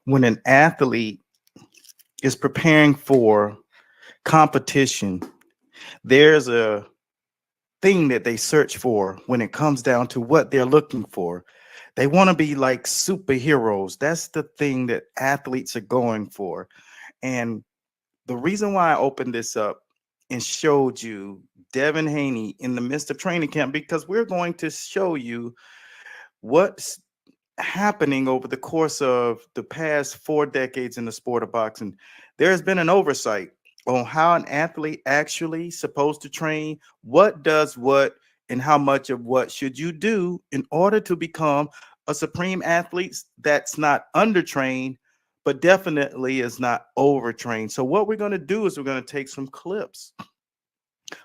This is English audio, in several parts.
When an athlete is preparing for competition, there's a thing that they search for when it comes down to what they're looking for. They want to be like superheroes. That's the thing that athletes are going for. And the reason why I opened this up and showed you Devin Haney in the midst of training camp, because we're going to show you what's happening over the course of the past 4 decades in the sport of boxing. There has been an oversight on how an athlete actually supposed to train, what does what, and how much of what should you do in order to become a supreme athlete that's not undertrained, but definitely is not overtrained. So what we're going to do is we're going to take some clips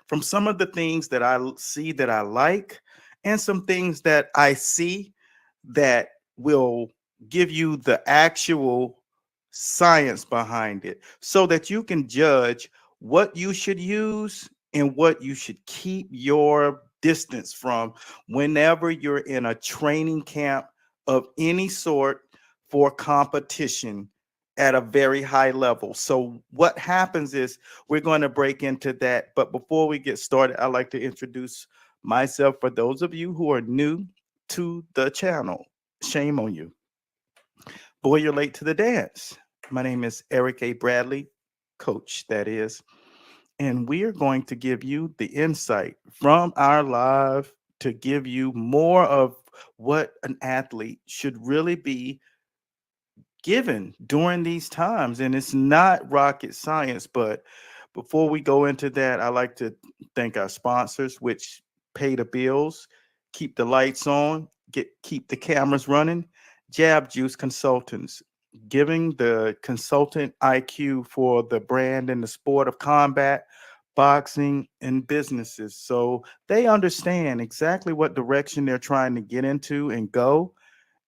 from some of the things that I see that I like, and some things that I see that will give you the actual science behind it so that you can judge what you should use and what you should keep your distance from whenever you're in a training camp of any sort for competition at a very high level. So what happens is we're going to break into that. But before we get started, I'd like to introduce myself for those of you who are new to the channel. Shame on you. Boy, you're late to the dance. My name is Eric A. Bradley, coach, that is. And we are going to give you the insight from our live to give you more of what an athlete should really be given during these times. And it's not rocket science, but before we go into that, I like to thank our sponsors, which pay the bills, keep the lights on, keep the cameras running. Jab Juice Consultants, giving the consultant IQ for the brand and the sport of combat, boxing, and businesses. So they understand exactly what direction they're trying to get into and go,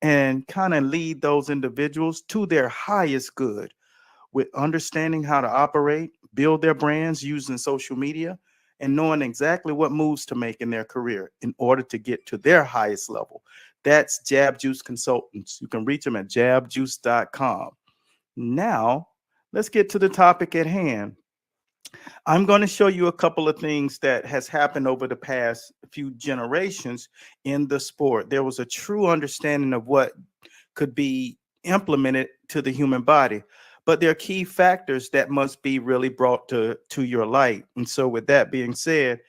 and kind of lead those individuals to their highest good with understanding how to operate, build their brands using social media, and knowing exactly what moves to make in their career in order to get to their highest level. That's Jab Juice Consultants. You can reach them at jabjuice.com. Now, let's get to the topic at hand. I'm going to show you a couple of things that has happened over the past few generations in the sport. There was a true understanding of what could be implemented to the human body, but there are key factors that must be really brought to your light. And so with that being said,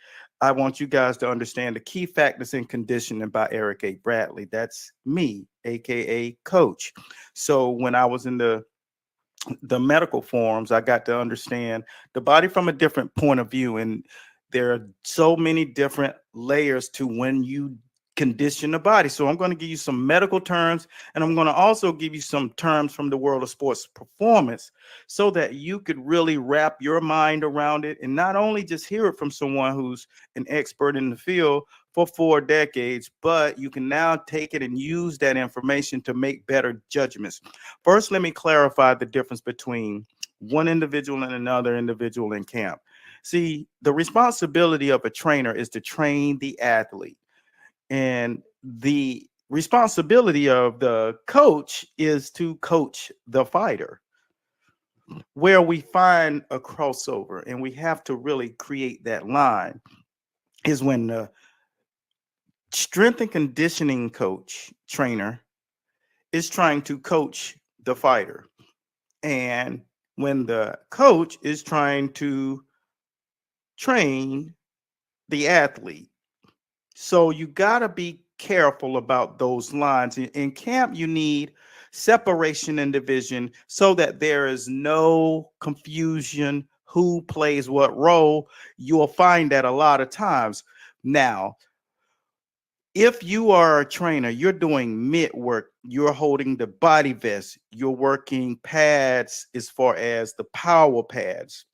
I want you guys to understand the key factors in conditioning by Eric A. Bradley. That's me, aka coach. So when I was in the medical forums, I got to understand the body from a different point of view. And there are so many different layers to when you condition the body. So I'm going to give you some medical terms, and I'm going to also give you some terms from the world of sports performance so that you could really wrap your mind around it and not only just hear it from someone who's an expert in the field for 4 decades, but you can now take it and use that information to make better judgments. First, let me clarify the difference between one individual and another individual in camp. See, the responsibility of a trainer is to train the athlete, and the responsibility of the coach is to coach the fighter. Where we find a crossover, and we have to really create that line, is when the strength and conditioning coach trainer is trying to coach the fighter, and when the coach is trying to train the athlete. So you got to be careful about those lines. In camp, you need separation and division so that there is no confusion who plays what role. You'll find that a lot of times. Now, If you are a trainer, you're doing mid work, you're holding the body vest, you're working pads as far as the power pads,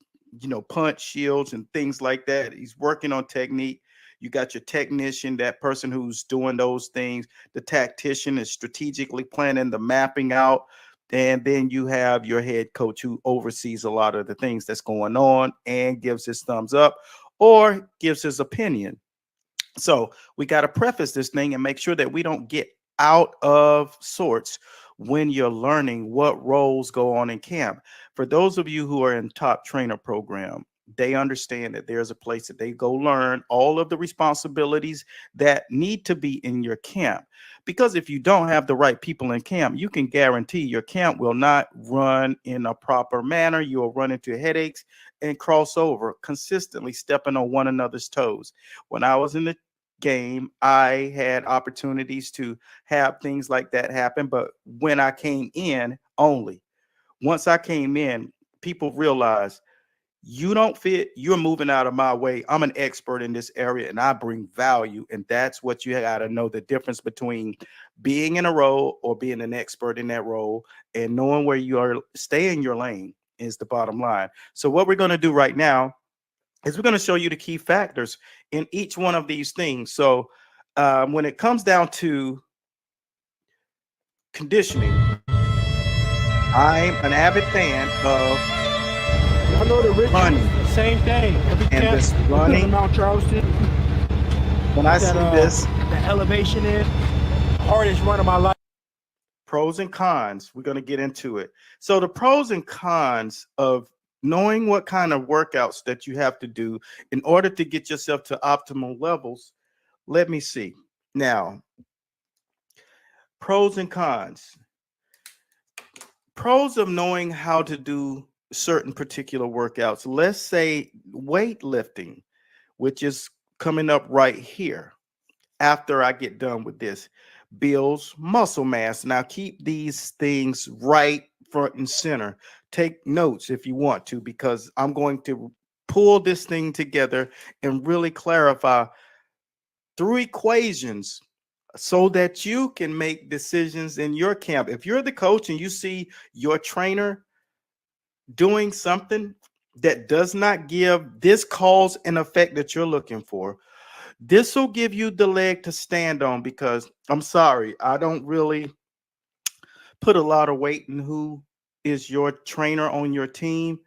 punch shields and things like that. He's working on technique. You got your technician, that person who's doing those things. The tactician is strategically planning the mapping out. And then you have your head coach who oversees a lot of the things that's going on and gives his thumbs up or gives his opinion. So we got to preface this thing and make sure that we don't get out of sorts when you're learning what roles go on in camp. For those of you who are in top trainer program, they understand that there's a place that they go learn all of the responsibilities that need to be in your camp. Because if you don't have the right people in camp, you can guarantee your camp will not run in a proper manner. You'll run into headaches and cross over, consistently stepping on one another's toes. When I was in the game, I had opportunities to have things like that happen. But when I came in, only once I came in, people realized you don't fit, you're moving out of my way. I'm an expert in this area and I bring value. And that's what you got to know, the difference between being in a role or being an expert in that role, and knowing where you are. Stay in your lane is the bottom line. So what we're going to do right now is we're going to show you the key factors in each one of these things. So when it comes down to conditioning, I'm an avid fan of I know the Richmond, running. same thing. Every And camp, this because running, of Mount Charleston, when I see this, the elevation is hardest run of my life. pros and cons, we're going to get into it. So the pros and cons of knowing what kind of workouts that you have to do in order to get yourself to optimal levels. Let me see. Now, pros and cons. Pros of knowing how to do certain particular workouts. Let's say weightlifting, which is coming up right here after I get done with this, builds muscle mass. Now keep these things right front and center. Take notes if you want to, because I'm going to pull this thing together and really clarify through equations so that you can make decisions in your camp. If you're the coach and you see your trainer doing something that does not give this cause and effect that you're looking for, this will give you the leg to stand on. Because I'm sorry, I don't really put a lot of weight in who is your trainer on your team.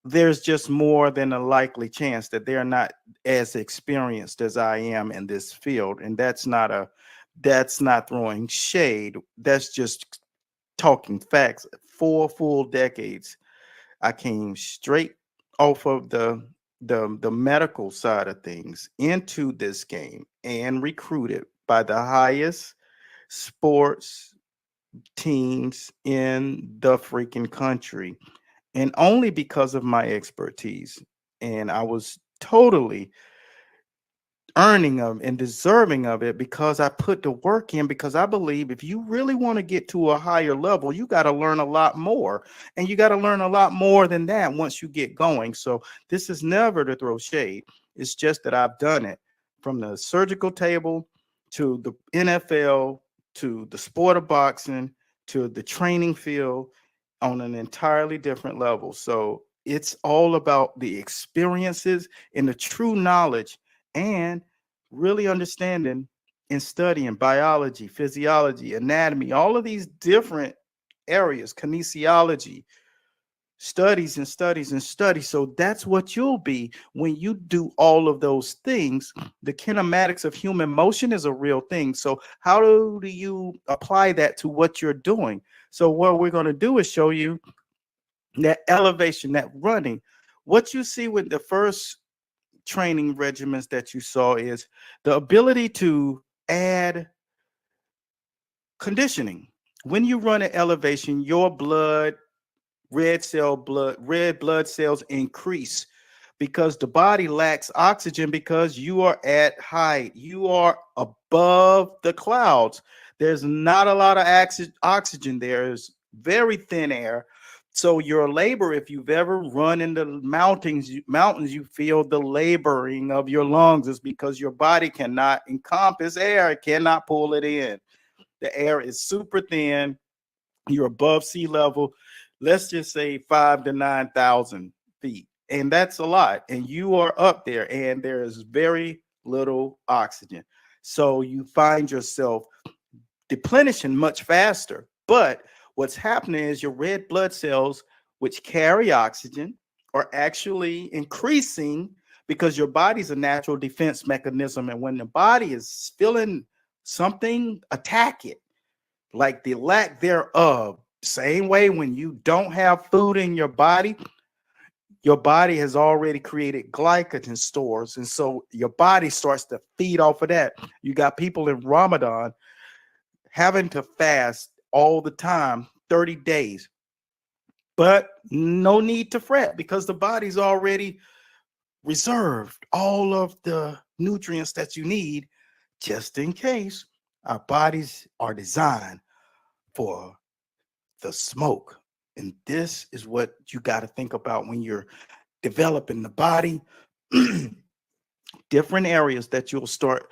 There's just more than a likely chance that they're not as experienced as I am in this field. And that's not throwing shade. That's just talking facts. 4 full decades. I came straight off of the medical side of things into this game and recruited by the highest sports teams in the freaking country, and only because of my expertise. And I was totally earning of and deserving of it because I put the work in. Because I believe if you really want to get to a higher level, you got to learn a lot more, and you got to learn a lot more than that once you get going. So this is never to throw shade. It's just that I've done it from the surgical table to the NFL to the sport of boxing to the training field on an entirely different level. So it's all about the experiences and the true knowledge, and really understanding and studying biology, physiology, anatomy, all of these different areas, kinesiology, studies and studies and studies. So that's what you'll be when you do all of those things. The kinematics of human motion is a real thing. So how do you apply that to what you're doing? So what we're going to do is show you that elevation, that running. What you see with the first training regimens that you saw is the ability to add conditioning. When you run an elevation, your red blood cells increase because the body lacks oxygen, because you are at height, you are above the clouds. There's not a lot of oxygen. There's very thin air. So your labor, if you've ever run in the mountains, you feel the laboring of your lungs is because your body cannot encompass air, it cannot pull it in. The air is super thin. You're above sea level. Let's just say 5 to 9,000 feet. And that's a lot. And you are up there, and there is very little oxygen. So you find yourself deplenishing much faster. But what's happening is your red blood cells, which carry oxygen, are actually increasing because your body's a natural defense mechanism. And when the body is feeling something, attack it, like the lack thereof. Same way when you don't have food in your body has already created glycogen stores. And so your body starts to feed off of that. You got people in Ramadan having to fast all the time, 30 days. But no need to fret because the body's already reserved all of the nutrients that you need just in case. Our bodies are designed for the smoke. And this is what you got to think about when you're developing the body. Different areas that you'll start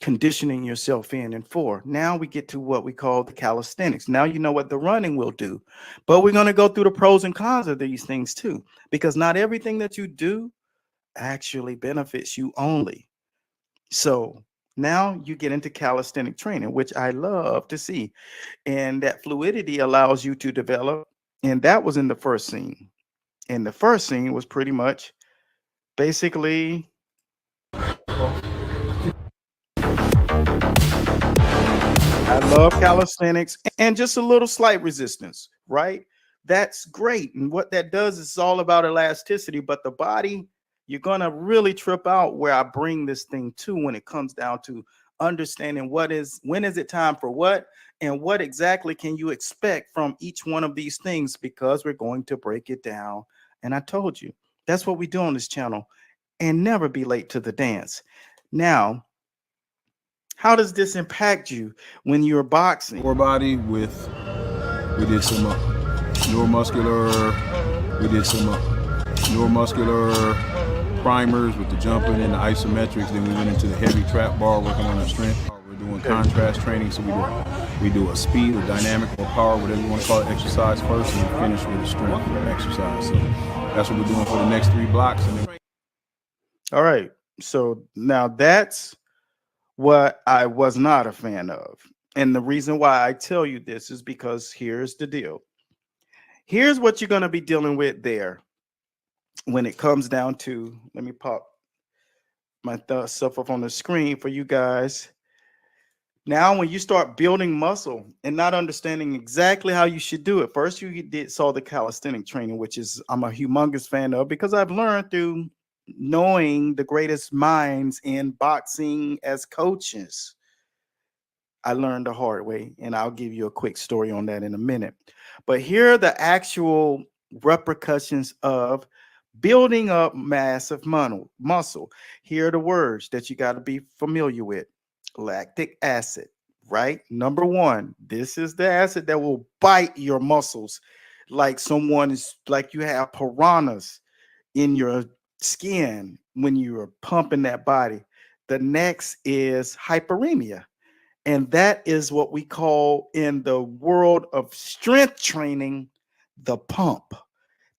conditioning yourself in and for. Now we get to what we call the calisthenics. Now you know what the running will do, but we're going to go through the pros and cons of these things too, because not everything that you do actually benefits you only. So now you get into calisthenic training, which I love to see. And that fluidity allows you to develop. And that was in the first scene. And the first scene was pretty much basically, I love calisthenics and just a little slight resistance, right? That's great. And what that does is all about elasticity, but the body, you're going to really trip out where I bring this thing to when it comes down to understanding when is it time for what, and what exactly can you expect from each one of these things, because we're going to break it down. And I told you, that's what we do on this channel, and never be late to the dance. Now, how does this impact you when you're boxing? Core body we did some neuromuscular, primers with the jumping and the isometrics. Then we went into the heavy trap bar, working on our strength. We're doing contrast training, so we do a speed, a dynamic, or power, whatever you want to call it, exercise first, and we finish with a strength exercise. So that's what we're doing for the next 3 blocks. And then... All right. So now that's what I was not a fan of. And the reason why I tell you this is because here's the deal. Here's what you're going to be dealing with there when it comes down to, let me pop my stuff up on the screen for you guys. Now, when you start building muscle and not understanding exactly how you should do it, first you saw the calisthenic training, which is I'm a humongous fan of, because I've learned through knowing the greatest minds in boxing as coaches. I learned the hard way, and I'll give you a quick story on that in a minute. But here are the actual repercussions of building up massive muscle. Here are the words that you got to be familiar with. Lactic acid, right? Number one, this is the acid that will bite your muscles like you have piranhas in your skin when you're pumping that body. The next is hyperemia. And that is what we call in the world of strength training, the pump.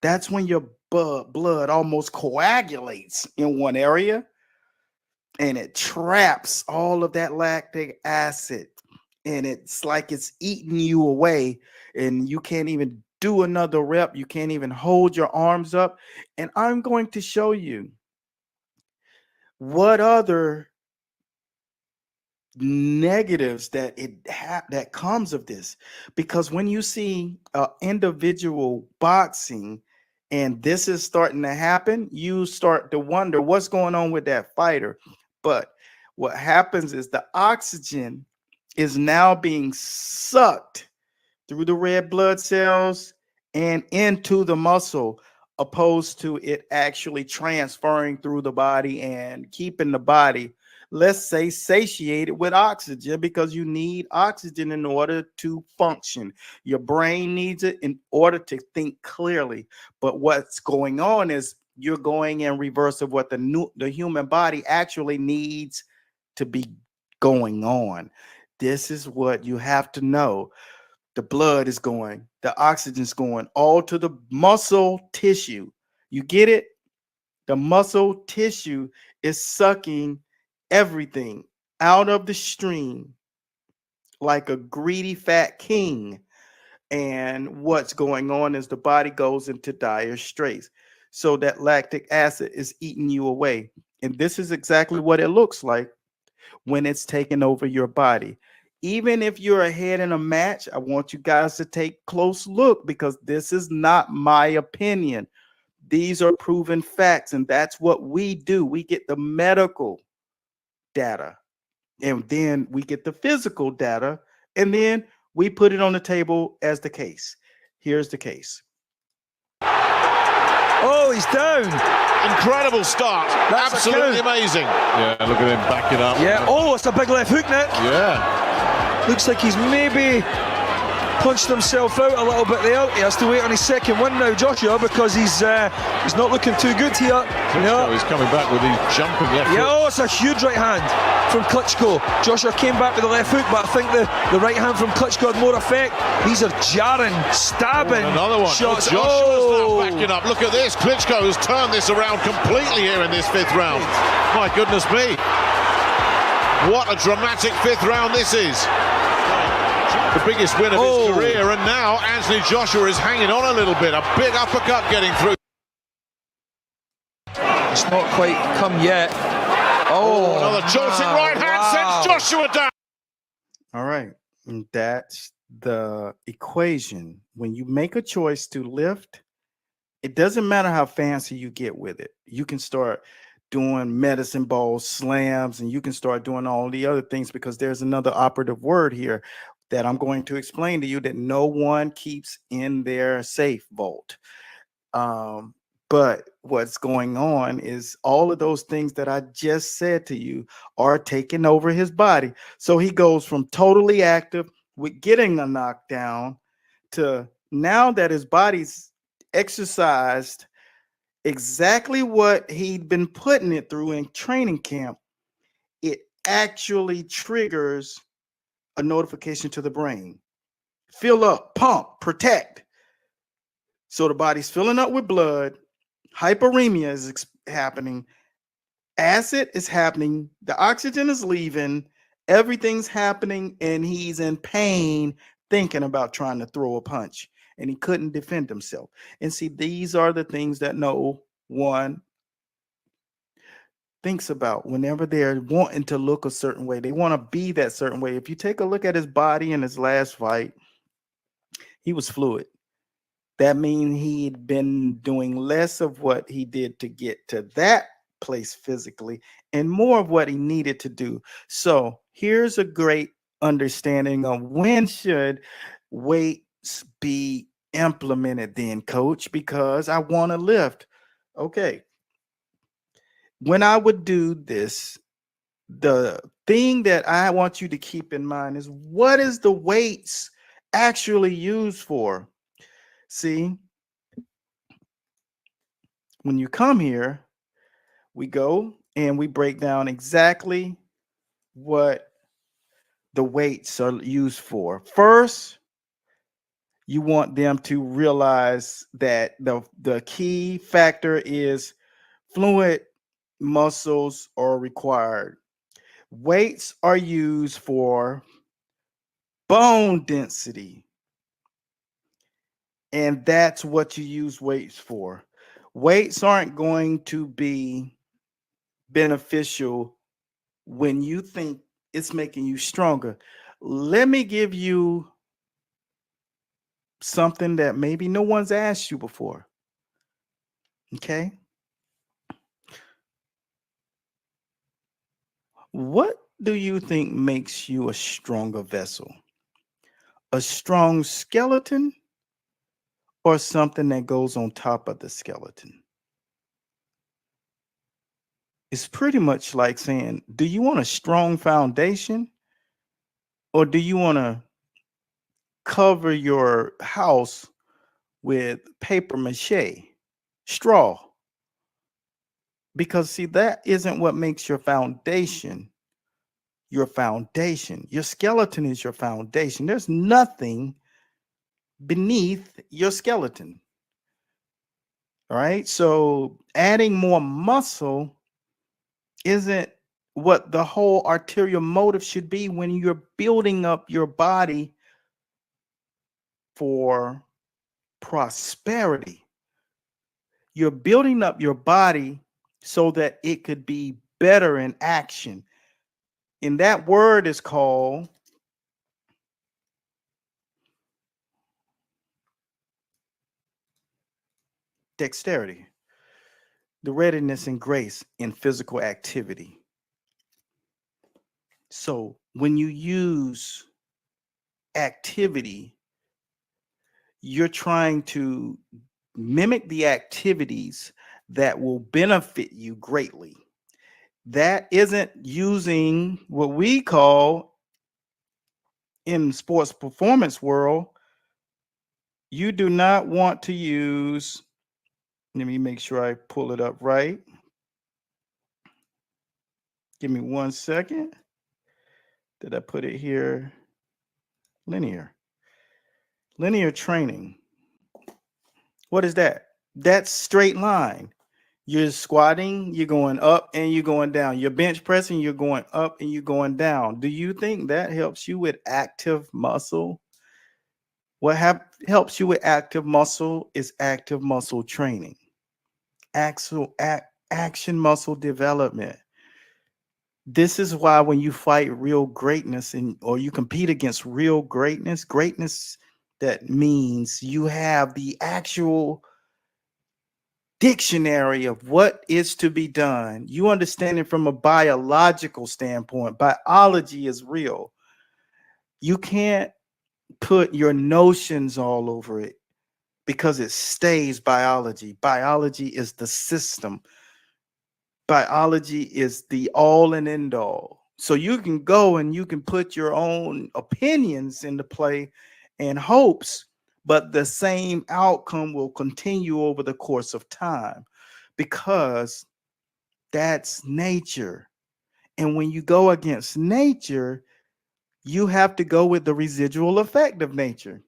That's when your blood almost coagulates in one area and it traps all of that lactic acid. And it's like it's eating you away, and you can't even do another rep. You can't even hold your arms up. And I'm going to show you what other negatives that comes of this, because when you see individual boxing and this is starting to happen, you start to wonder what's going on with that fighter. But what happens is the oxygen is now being sucked through the red blood cells and into the muscle, opposed to it actually transferring through the body and keeping the body let's say, satiated with oxygen because you need oxygen in order to function. Your brain needs it in order to think clearly. But what's going on is you're going in reverse of what the human body actually needs to be going on. This is what you have to know. The blood is going, the oxygen's going all to the muscle tissue. You get it? The muscle tissue is sucking everything out of the stream like a greedy fat king. And what's going on is the body goes into dire straits. So that lactic acid is eating you away. And this is exactly what it looks like when it's taking over your body. Even if you're ahead in a match, I want you guys to take close look because this is not my opinion. These are proven facts, and that's what we do. We get the medical data, and then we get the physical data, and then we put it on the table as the case. Here's the case. Oh, he's down. Incredible start. That's absolutely amazing. Yeah, look at him backing up. Yeah. Oh, it's a big left hook, Nick. Yeah. Looks like he's maybe punched himself out a little bit there. He has to wait on his second win now, Joshua, because he's not looking too good here. No, he's coming back with his jumping left Yeah, hook. oh, it's a huge right hand from Klitschko. Joshua came back with the left hook, but I think the right hand from Klitschko had more effect. These are jarring, stabbing Another one. shots. Joshua's now backing up. Look at this. Klitschko has turned this around completely here in this fifth round. My goodness me. What a dramatic fifth round this is. The biggest win of his career, and now Anthony Joshua is hanging on a little bit. A big uppercut getting through. It's not quite come yet. Oh, another jolting right hand sends Joshua down. All right. And that's the equation. When you make a choice to lift, it doesn't matter how fancy you get with it. You can start doing medicine ball slams, and you can start doing all the other things, because there's another operative word here that I'm going to explain to you that no one keeps in their safe vault. But what's going on is all of those things that I just said to you are taking over his body. So he goes from totally active with getting a knockdown to now that his body's exercised exactly what he'd been putting it through in training camp, it actually triggers a notification to the brain. Fill up, pump, protect. So the body's filling up with blood. Hyperemia is happening. Acid is happening. The oxygen is leaving. Everything's happening, and he's in pain thinking about trying to throw a punch, and he couldn't defend himself. And see, these are the things that no one thinks about whenever they're wanting to look a certain way. They want to be that certain way. If you take a look at his body in his last fight, he was fluid. That means he'd been doing less of what he did to get to that place physically and more of what he needed to do. So here's a great understanding of when should weights be implemented then, coach, because I want to lift. Okay. When I would do this, the thing that I want you to keep in mind is, what is the weights actually used for? See, when you come here, we go and we break down exactly what the weights are used for. First, you want them to realize that the key factor is fluid muscles are required. Weights are used for bone density. And that's what you use weights for. Weights aren't going to be beneficial when you think it's making you stronger. Let me give you something that maybe no one's asked you before. Okay? What do you think makes you a stronger vessel? A strong skeleton or something that goes on top of the skeleton? is pretty much like saying, do you want a strong foundation or do you want to cover your house with paper mache, straw? Because see, that isn't what makes your foundation. Your foundation, your skeleton is your foundation. There's nothing beneath your skeleton. All right. So adding more muscle isn't what the whole arterial motive should be when you're building up your body for prosperity. You're building up your body so that it could be better in action. And that word is called dexterity, the readiness and grace in physical activity. So when you use activity, you're trying to mimic the activities that will benefit you greatly. That isn't using what we call in sports performance world, you do not want to use, let me make sure I pull it up right. Give me 1 second. Did I put it here? Linear training. What is that? That's straight line. You're squatting, you're going up and you're going down. You're bench pressing, you're going up and you're going down. Do you think that helps you with active muscle? What helps you with active muscle is active muscle training, action muscle development. This is why when you fight real greatness or you compete against real greatness, that means you have the actual dictionary of what is to be done. You understand it from a biological standpoint. Biology is real. You can't put your notions all over it because it stays biology. Biology is the system. Biology is the all and end all. So you can go and you can put your own opinions into play and hopes, but the same outcome will continue over the course of time because that's nature. And when you go against nature, you have to go with the residual effect of nature.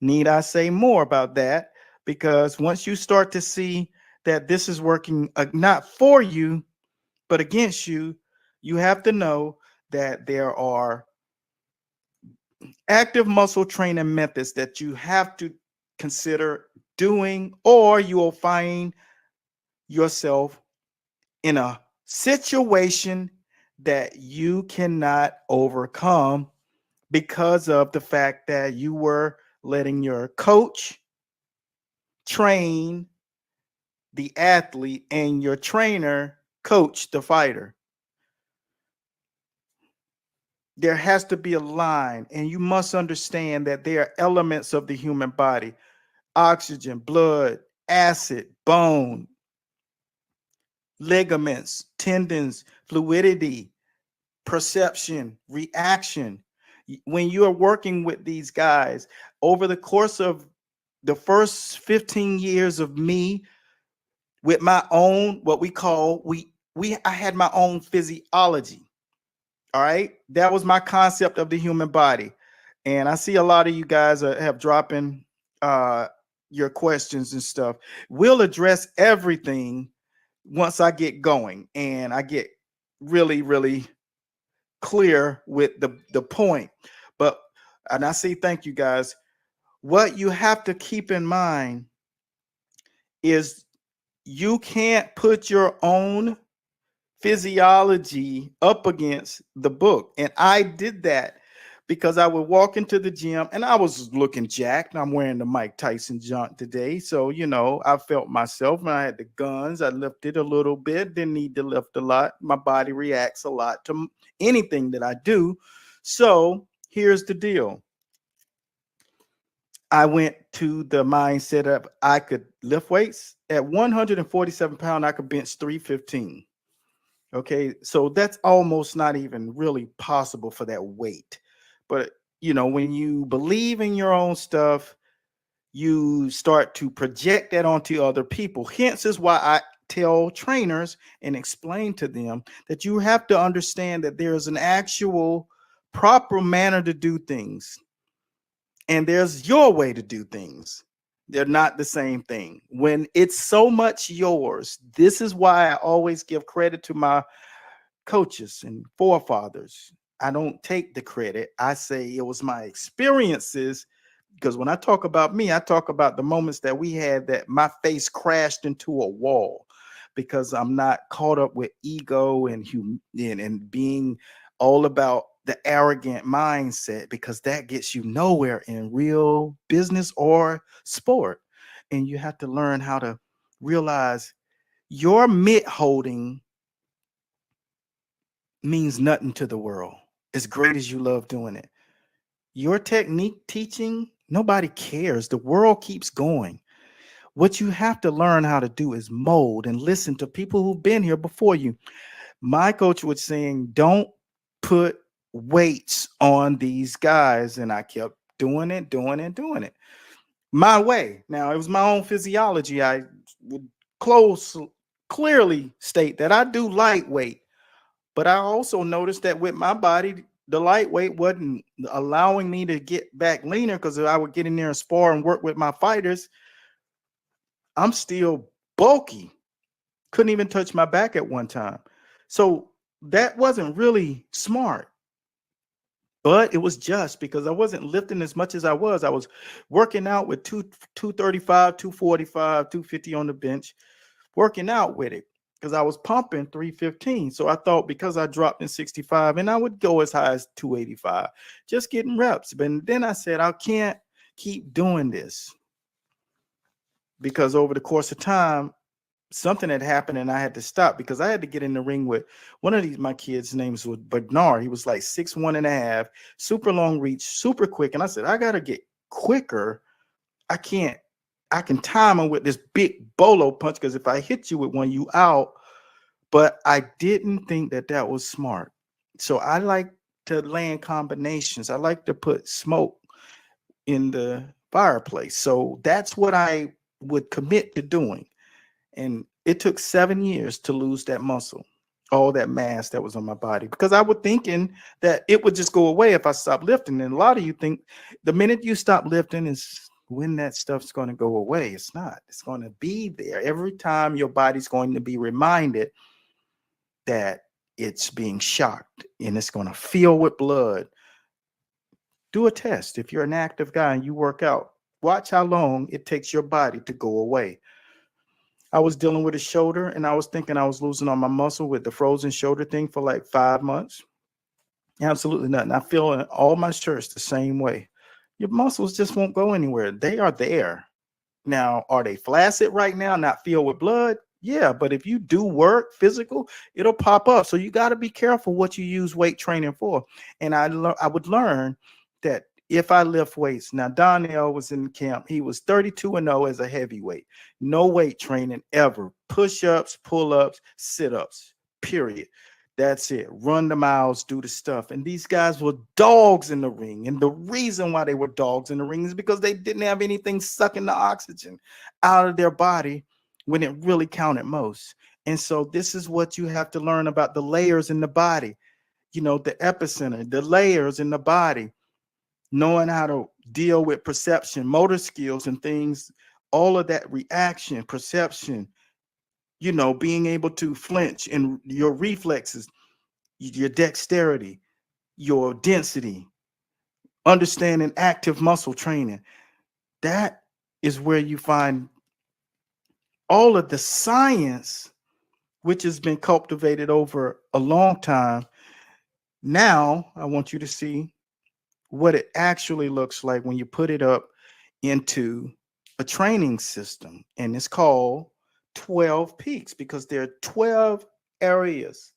Need I say more about that? Because once you start to see that this is working not for you, but against you, you have to know that there are active muscle training methods that you have to consider doing, or you will find yourself in a situation that you cannot overcome because of the fact that you were letting your coach train the athlete and your trainer coach the fighter. There has to be a line, and you must understand that there are elements of the human body: oxygen, blood, acid, bone, ligaments, tendons, fluidity, perception, reaction. When you are working with these guys over the course of the first 15 years of me with my own, what we call, I had my own physiology. All right. That was my concept of the human body. And I see a lot of you guys have dropping your questions and stuff. We'll address everything once I get going and I get really, really clear with the point. And I say thank you guys. What you have to keep in mind is you can't put your own physiology up against the book. And I did that because I would walk into the gym and I was looking jacked. I'm wearing the Mike Tyson junk today. So, I felt myself and I had the guns. I lifted a little bit, didn't need to lift a lot. My body reacts a lot to anything that I do. So here's the deal. I went to the mindset of I could lift weights at 147 pounds. I could bench 315. Okay, so that's almost not even really possible for that weight. But when you believe in your own stuff, you start to project that onto other people. Hence is why I tell trainers and explain to them that you have to understand that there is an actual proper manner to do things, and there's your way to do things. They're not the same thing. When it's so much yours, this is why I always give credit to my coaches and forefathers. I don't take the credit. I say it was my experiences, because when I talk about me, I talk about the moments that we had that my face crashed into a wall, because I'm not caught up with ego and being all about the arrogant mindset, because that gets you nowhere in real business or sport. And you have to learn how to realize your mitt holding means nothing to the world, as great as you love doing it. Your technique teaching, nobody cares. The world keeps going. What you have to learn how to do is mold and listen to people who've been here before you. My coach was saying, don't put weights on these guys. And I kept doing it my way. Now, it was my own physiology. I would clearly state that I do lightweight, but I also noticed that with my body, the lightweight wasn't allowing me to get back leaner, because I would get in there and spar and work with my fighters. I'm still bulky. Couldn't even touch my back at one time. So that wasn't really smart, but it was just because I wasn't lifting as much as I was. I was working out with 235, 245, 250 on the bench, working out with it, because I was pumping 315. So I thought, because I dropped in 65, and I would go as high as 285, just getting reps. But then I said, I can't keep doing this, because over the course of time, something had happened and I had to stop, because I had to get in the ring with one of my kids' names was Bernard. He was like 6'1.5", super long reach, super quick. And I said, I got to get quicker. I can time him with this big bolo punch, because if I hit you with one, you out. But I didn't think that was smart. So I like to land combinations. I like to put smoke in the fireplace. So that's what I would commit to doing. And it took 7 years to lose that muscle, all that mass that was on my body, because I was thinking that it would just go away if I stopped lifting. And a lot of you think the minute you stop lifting is when that stuff's going to go away. It's not. It's going to be there. Every time your body's going to be reminded that it's being shocked, and it's going to fill with blood. Do a test. If you're an active guy and you work out, watch how long it takes your body to go away. I was dealing with a shoulder, and I was thinking I was losing all my muscle with the frozen shoulder thing for like 5 months. Absolutely nothing. I feel in all my shirts the same way. Your muscles just won't go anywhere. They are there. Now, are they flaccid right now, not filled with blood? Yeah, but if you do work physical, it'll pop up. So you got to be careful what you use weight training for. And I would learn that if I lift weights. Now, Donnell was in camp. He was 32-0 as a heavyweight. No weight training ever. Push-ups, pull-ups, sit-ups, period. That's it. Run the miles, do the stuff. And these guys were dogs in the ring. And the reason why they were dogs in the ring is because they didn't have anything sucking the oxygen out of their body when it really counted most. And so this is what you have to learn about the layers in the body. The epicenter, the layers in the body. Knowing how to deal with perception, motor skills and things, all of that reaction, perception, being able to flinch, and your reflexes, your dexterity, your density, understanding active muscle training. That is where you find all of the science, which has been cultivated over a long time. Now, I want you to see what it actually looks like when you put it up into a training system. And it's called 12 peaks, because there are 12 areas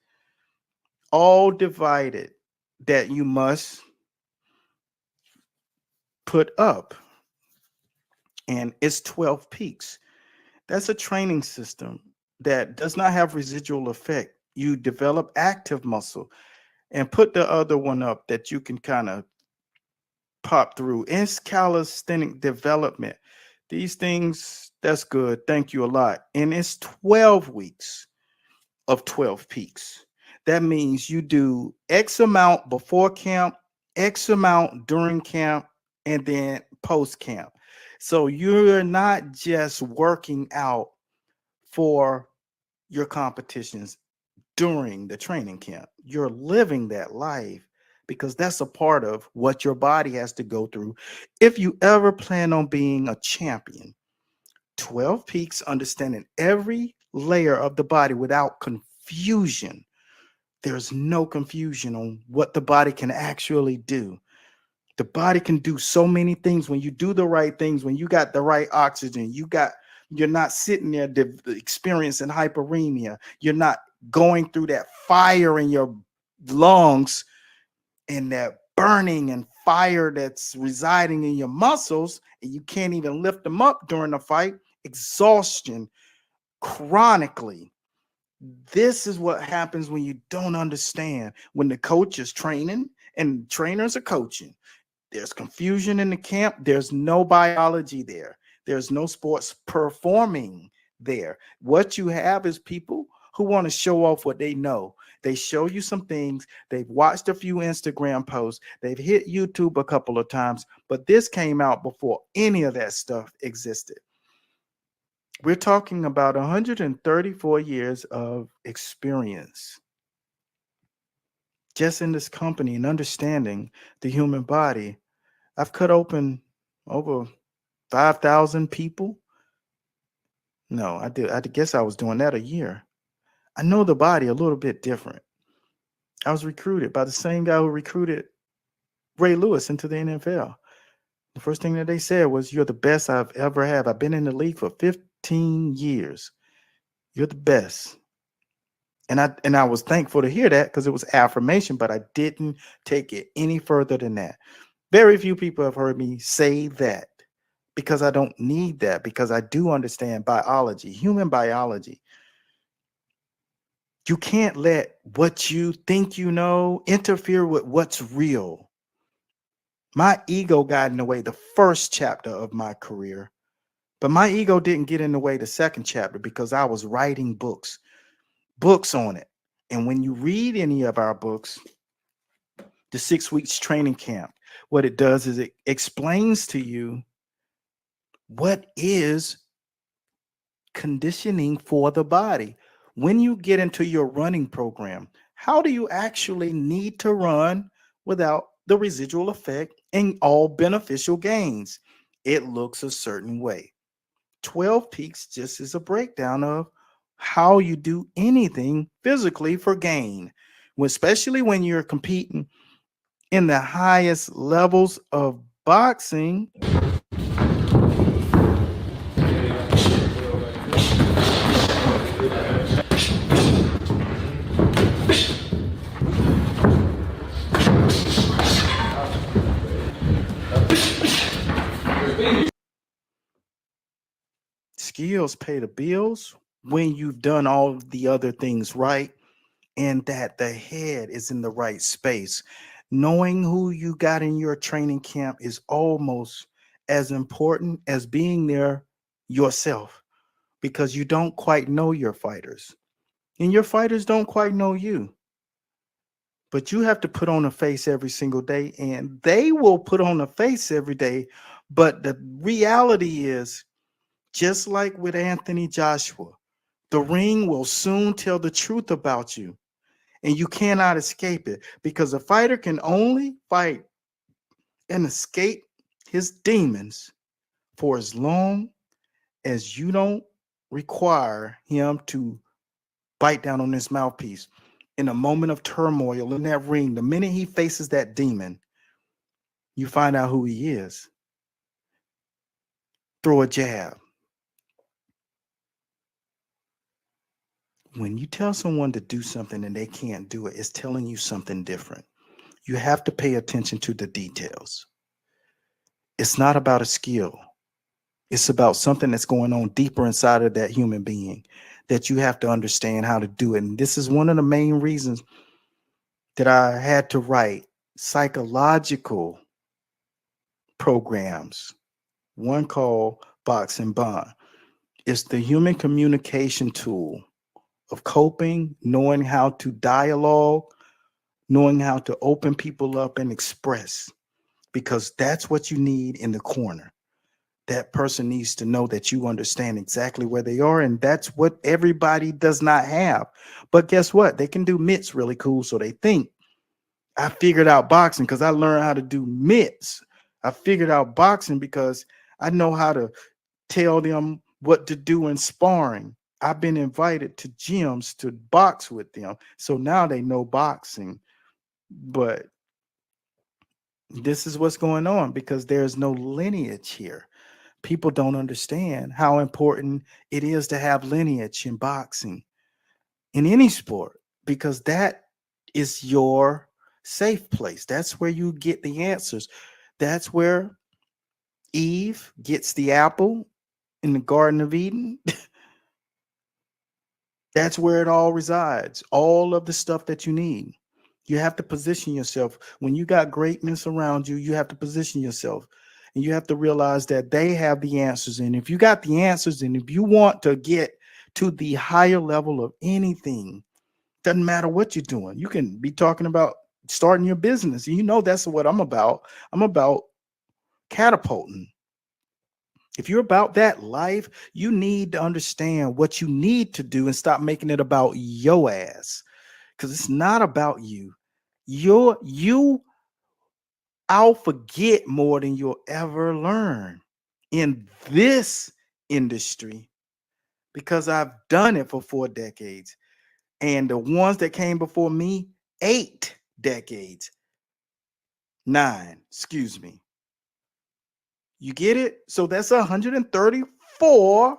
all divided that you must put up. and it's 12 peaks. That's a training system that does not have residual effect. You develop active muscle, and put the other one up that you can kind of pop through. It's calisthenic development. These things, that's good. Thank you a lot. And it's 12 weeks of 12 peaks. That means you do X amount before camp, X amount during camp, and then post camp. So you're not just working out for your competitions during the training camp. You're living that life because that's a part of what your body has to go through if you ever plan on being a champion. 12 peaks, understanding every layer of the body without confusion. There's no confusion on what the body can actually do. The body can do so many things when you do the right things, when you got the right oxygen, you're not sitting there experiencing hyperemia. You're not going through that fire in your lungs and that burning and fire that's residing in your muscles, and you can't even lift them up during the fight. Exhaustion chronically. This is what happens when you don't understand. When the coach is training and trainers are coaching, there's confusion in the camp. There's no biology there. There's no sports performing there. What you have is people who want to show off what they know. They show you some things. They've watched a few Instagram posts. They've hit YouTube a couple of times, but this came out before any of that stuff existed. We're talking about 134 years of experience just in this company and understanding the human body. I've cut open over 5,000 people. No, I guess I was doing that a year. I know the body a little bit different. I was recruited by the same guy who recruited Ray Lewis into the NFL. The first thing that they said was, "You're the best I've ever had. I've been in the league for 15 years. You're the best." And I was thankful to hear that because it was affirmation, but I didn't take it any further than that. Very few people have heard me say that because I don't need that, because I do understand biology, human biology. You can't let what you think you know interfere with what's real. My ego got in the way the first chapter of my career, but my ego didn't get in the way the second chapter because I was writing books on it. And when you read any of our books, the 6 weeks training camp, what it does is it explains to you what is conditioning for the body. When you get into your running program, how do you actually need to run without the residual effect and all beneficial gains? It looks a certain way. 12 peaks just is a breakdown of how you do anything physically for gain, especially when you're competing in the highest levels of boxing. Skills pay the bills when you've done all the other things right, and that the head is in the right space. Knowing who you got in your training camp is almost as important as being there yourself, because you don't quite know your fighters and your fighters don't quite know you. But you have to put on a face every single day, and they will put on a face every day. But the reality is, just like with Anthony Joshua, the ring will soon tell the truth about you, and you cannot escape it, because a fighter can only fight and escape his demons for as long as you don't require him to bite down on his mouthpiece. In a moment of turmoil in that ring, the minute he faces that demon, you find out who he is. Throw a jab. When you tell someone to do something and they can't do it, it's telling you something different. You have to pay attention to the details. It's not about a skill. It's about something that's going on deeper inside of that human being that you have to understand how to do it. And this is one of the main reasons that I had to write psychological programs, one called Boxing Bond. It's the human communication tool of coping, knowing how to dialogue, knowing how to open people up and express, because that's what you need in the corner. That person needs to know that you understand exactly where they are, and that's what everybody does not have. But guess what? They can do mitts really cool, so they think, I figured out boxing because I learned how to do mitts. I figured out boxing because I know how to tell them what to do in sparring. I've been invited to gyms to box with them, so now they know boxing. But this is what's going on because there's no lineage here. People don't understand how important it is to have lineage in boxing, in any sport, because that is your safe place. That's where you get the answers. That's where Eve gets the apple in the Garden of Eden. That's where it all resides. All of the stuff that you need. You have to position yourself. When you got greatness around you, you have to position yourself. And you have to realize that they have the answers. And if you got the answers, and if you want to get to the higher level of anything, doesn't matter what you're doing. You can be talking about starting your business. You know, that's what I'm about. I'm about catapulting. If you're about that life, you need to understand what you need to do and stop making it about your ass. Because it's not about you. I'll forget more than you'll ever learn in this industry because I've done it for 4 decades. And the ones that came before me, 8 decades. 9, excuse me. You get it? So that's 134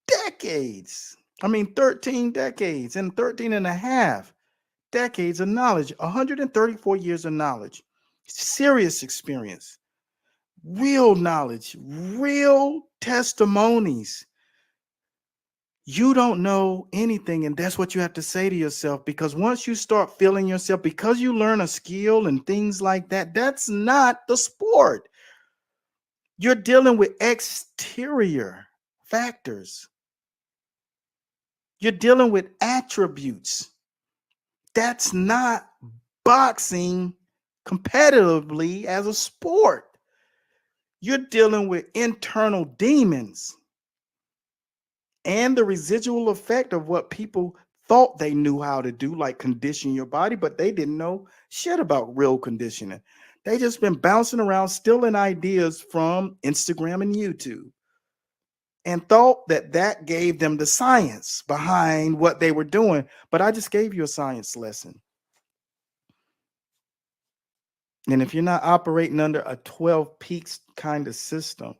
decades. 13 decades and 13 and a half decades of knowledge, 134 years of knowledge, serious experience, real knowledge, real testimonies. You don't know anything, and that's what you have to say to yourself, because once you start feeling yourself, because you learn a skill and things like that, that's not the sport. You're dealing with exterior factors. You're dealing with attributes. That's not boxing competitively as a sport. You're dealing with internal demons and the residual effect of what people thought they knew how to do, like condition your body, but they didn't know shit about real conditioning. They just been bouncing around, stealing ideas from Instagram and YouTube, and thought that that gave them the science behind what they were doing. But I just gave you a science lesson. And if you're not operating under a 12 peaks kind of system,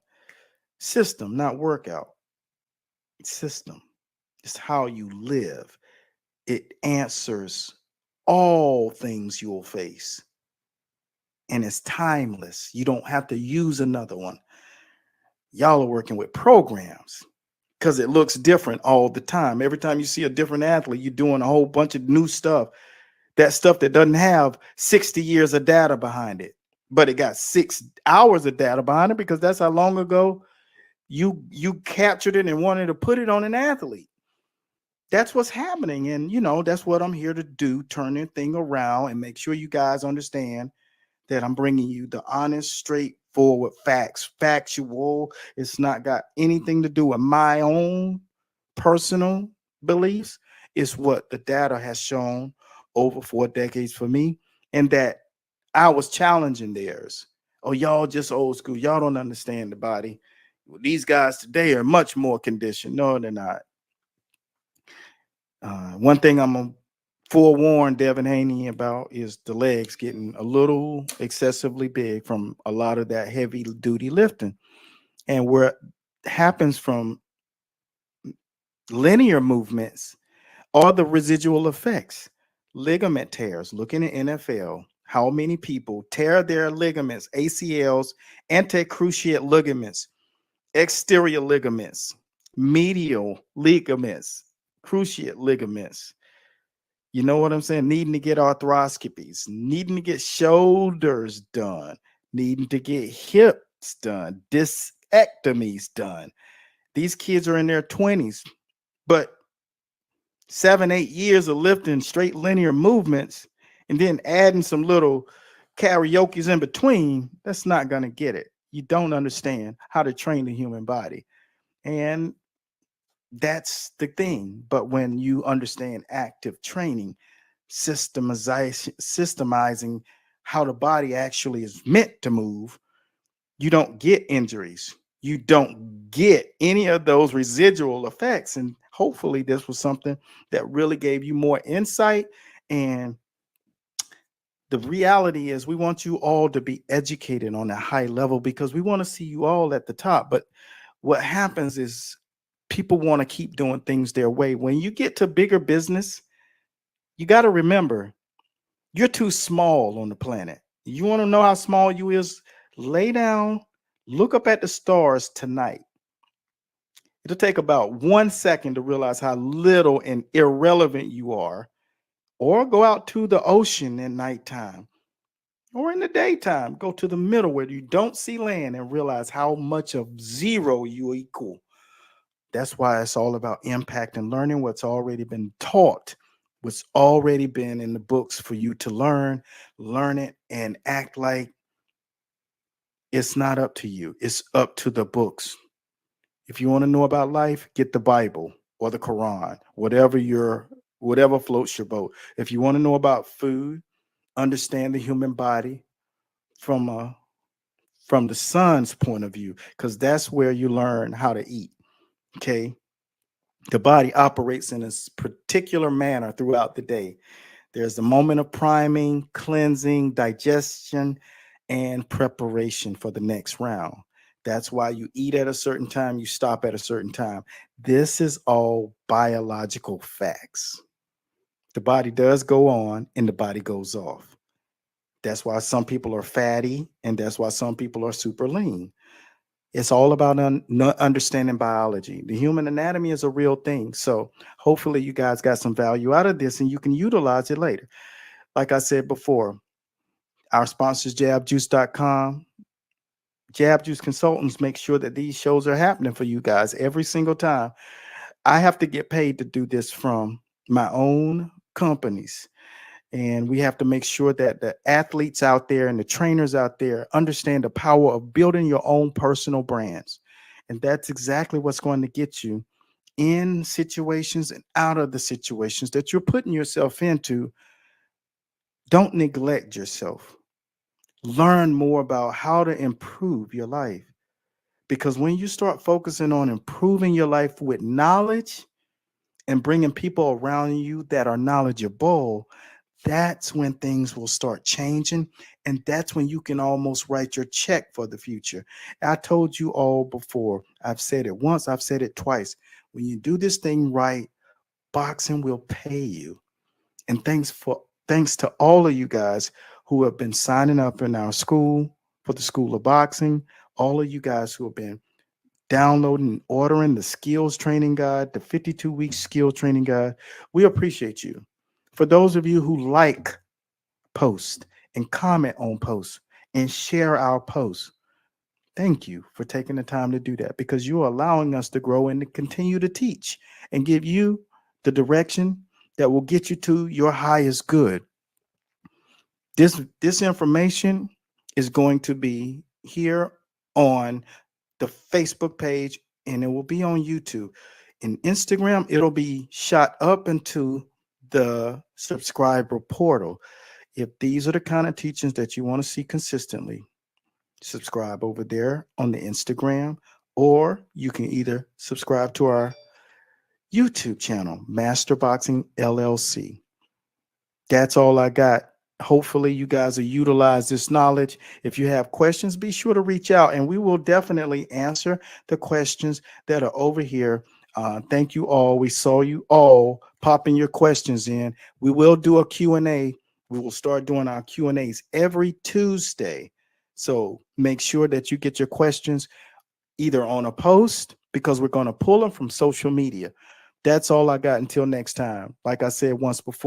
not workout, system, it's how you live. It answers all things you'll face. And it's timeless. You don't have to use another one. Y'all are working with programs because it looks different all the time. Every time you see a different athlete, you're doing a whole bunch of new stuff. That stuff that doesn't have 60 years of data behind it, but it got 6 hours of data behind it because that's how long ago you captured it and wanted to put it on an athlete. That's what's happening. And, that's what I'm here to do, turn the thing around and make sure you guys understand that I'm bringing you the honest, straightforward facts, factual. It's not got anything to do with my own personal beliefs. It's what the data has shown over 4 decades for me, and that I was challenging theirs. Oh, y'all just old school. Y'all don't understand the body. These guys today are much more conditioned. No, they're not. One thing I'm going to forewarn Devin Haney about is the legs getting a little excessively big from a lot of that heavy duty lifting. And where it happens from linear movements are the residual effects. Ligament tears. Looking at NFL, how many people tear their ligaments, ACLs, anterocruciate ligaments exterior ligaments, medial ligaments, cruciate ligaments. You know what I'm saying? Needing to get arthroscopies, needing to get shoulders done, needing to get hips done, discectomies done. These kids are in their 20s, but 7, 8 years of lifting straight linear movements and then adding some little karaoke's in between, that's not going to get it. You don't understand how to train the human body. And that's the thing. But when you understand active training, systemizing how the body actually is meant to move, you don't get injuries. You don't get any of those residual effects. And hopefully this was something that really gave you more insight. And the reality is we want you all to be educated on a high level because we want to see you all at the top. But what happens is people want to keep doing things their way. When you get to bigger business, you got to remember you're too small on the planet. You want to know how small you is? Lay down, look up at the stars tonight. It'll take about 1 second to realize how little and irrelevant you are. Or go out to the ocean at nighttime or in the daytime. Go to the middle where you don't see land and realize how much of zero you equal. That's why it's all about impact and learning what's already been taught, what's already been in the books for you to learn it, and act like it's not up to you. It's up to the books. If you want to know about life, get the Bible or the Quran, whatever floats your boat. If you want to know about food, understand the human body from the sun's point of view, because that's where you learn how to eat. Okay. The body operates in a particular manner throughout the day. There's the moment of priming, cleansing, digestion, and preparation for the next round. That's why you eat at a certain time, you stop at a certain time. This is all biological facts. The body does go on and the body goes off. That's why some people are fatty and that's why some people are super lean. It's all about understanding biology. The human anatomy is a real thing. So hopefully you guys got some value out of this and you can utilize it later. Like I said before, our sponsors, jabjuice.com. Jab Juice Consultants make sure that these shows are happening for you guys every single time. I have to get paid to do this from my own companies. And we have to make sure that the athletes out there and the trainers out there understand the power of building your own personal brands. And that's exactly what's going to get you in situations and out of the situations that you're putting yourself into. Don't neglect yourself. Learn more about how to improve your life. Because when you start focusing on improving your life with knowledge and bringing people around you that are knowledgeable, that's when things will start changing. And that's when you can almost write your check for the future. I told you all before, I've said it once, I've said it twice. When you do this thing right, boxing will pay you. And thanks to all of you guys who have been signing up in our school for the School of Boxing, all of you guys who have been downloading and ordering the skills training guide, the 52-week skill training guide. We appreciate you. For those of you who like posts and comment on posts and share our posts, thank you for taking the time to do that because you're allowing us to grow and to continue to teach and give you the direction that will get you to your highest good. This information is going to be here on the Facebook page and it will be on YouTube. In Instagram, it'll be shot up into the subscriber portal. If these are the kind of teachings that you want to see consistently, subscribe over there on the Instagram, or you can either subscribe to our YouTube channel, Master Boxing LLC. That's all I got. Hopefully you guys will utilize this knowledge. If you have questions, be sure to reach out and we will definitely answer the questions that are over here. Thank you all. We saw you all popping your questions in. We will do a Q&A. We will start doing our Q&As every Tuesday. So make sure that you get your questions either on a post, because we're going to pull them from social media. That's all I got until next time. Like I said once before.